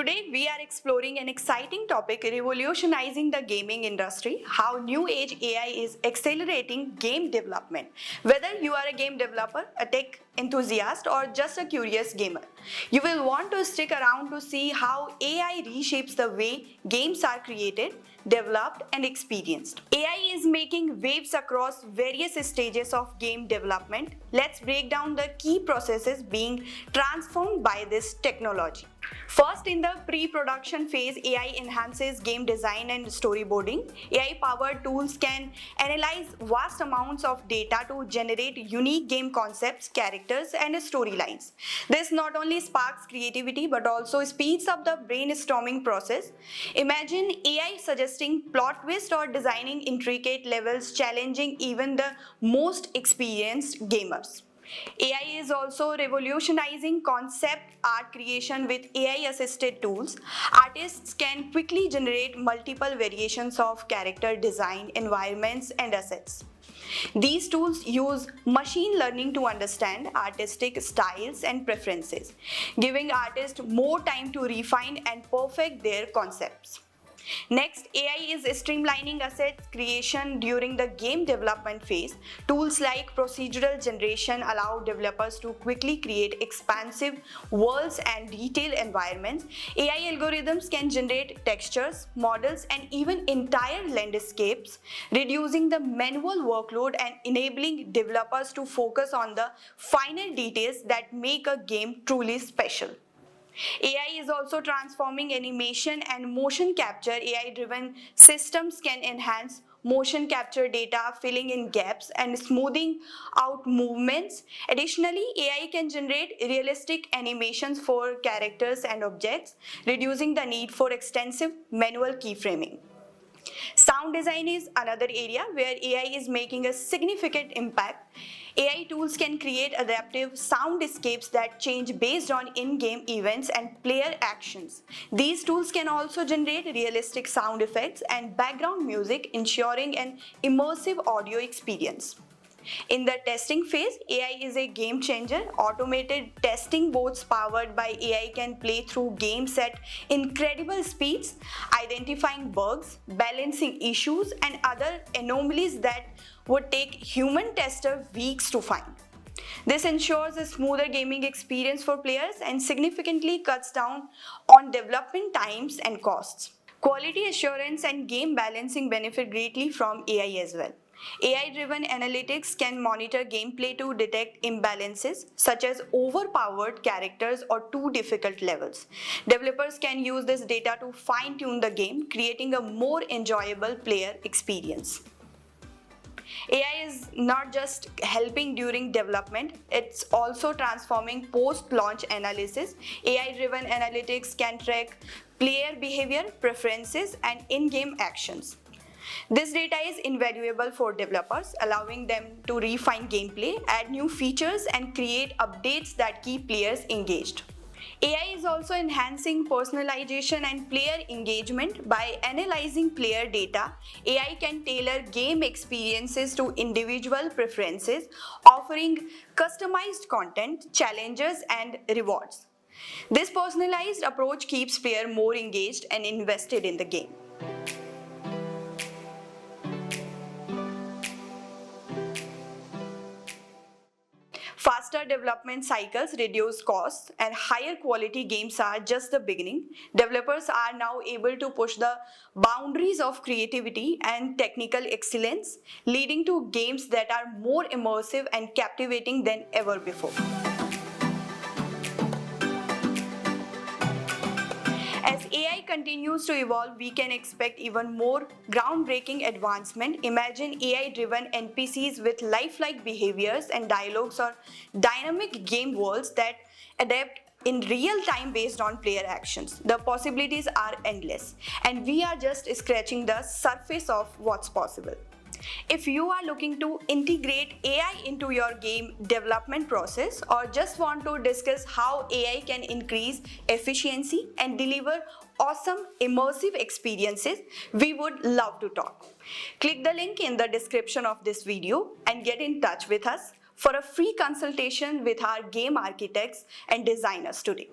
Today, we are exploring an exciting topic revolutionizing the gaming industry, how new age AI is accelerating game development. Whether you are a game developer, a tech enthusiast, or just a curious gamer, you will want to stick around to see how AI reshapes the way games are created, developed, and experienced. AI is making waves across various stages of game development. Let's break down the key processes being transformed by this technology. First, in the pre-production phase, AI enhances game design and storyboarding. AI-powered tools can analyze vast amounts of data to generate unique game concepts, characters, and storylines. This not only sparks creativity but also speeds up the brainstorming process. Imagine AI suggesting plot twists or designing intricate levels, challenging even the most experienced gamers. AI is also revolutionizing concept art creation with AI-assisted tools. Artists can quickly generate multiple variations of character design, environments, and assets. These tools use machine learning to understand artistic styles and preferences, giving artists more time to refine and perfect their concepts. Next, AI is streamlining asset creation during the game development phase. Tools like procedural generation allow developers to quickly create expansive worlds and detailed environments. AI algorithms can generate textures, models, and even entire landscapes, reducing the manual workload and enabling developers to focus on the finer details that make a game truly special. AI is also transforming animation and motion capture. AI-driven systems can enhance motion capture data, filling in gaps and smoothing out movements. Additionally, AI can generate realistic animations for characters and objects, reducing the need for extensive manual keyframing. Sound design is another area where AI is making a significant impact. AI tools can create adaptive soundscapes that change based on in-game events and player actions. These tools can also generate realistic sound effects and background music, ensuring an immersive audio experience. In the testing phase, AI is a game changer. Automated testing bots powered by AI can play through games at incredible speeds, identifying bugs, balancing issues, and other anomalies that would take human testers weeks to find. This ensures a smoother gaming experience for players and significantly cuts down on development times and costs. Quality assurance and game balancing benefit greatly from AI as well. AI-driven analytics can monitor gameplay to detect imbalances such as overpowered characters or too difficult levels. Developers can use this data to fine-tune the game, creating a more enjoyable player experience. AI is not just helping during development, it's also transforming post-launch analysis. AI-driven analytics can track player behavior, preferences, and in-game actions. This data is invaluable for developers, allowing them to refine gameplay, add new features, and create updates that keep players engaged. AI is also enhancing personalization and player engagement. By analyzing player data, AI can tailor game experiences to individual preferences, offering customized content, challenges, and rewards. This personalized approach keeps players more engaged and invested in the game. Faster development cycles reduce costs, and higher quality games are just the beginning. Developers are now able to push the boundaries of creativity and technical excellence, leading to games that are more immersive and captivating than ever before. As AI continues to evolve, we can expect even more groundbreaking advancement. Imagine AI-driven NPCs with lifelike behaviors and dialogues, or dynamic game worlds that adapt in real time based on player actions. The possibilities are endless, and we are just scratching the surface of what's possible. If you are looking to integrate AI into your game development process, or just want to discuss how AI can increase efficiency and deliver awesome immersive experiences, we would love to talk. Click the link in the description of this video and get in touch with us for a free consultation with our game architects and designers today.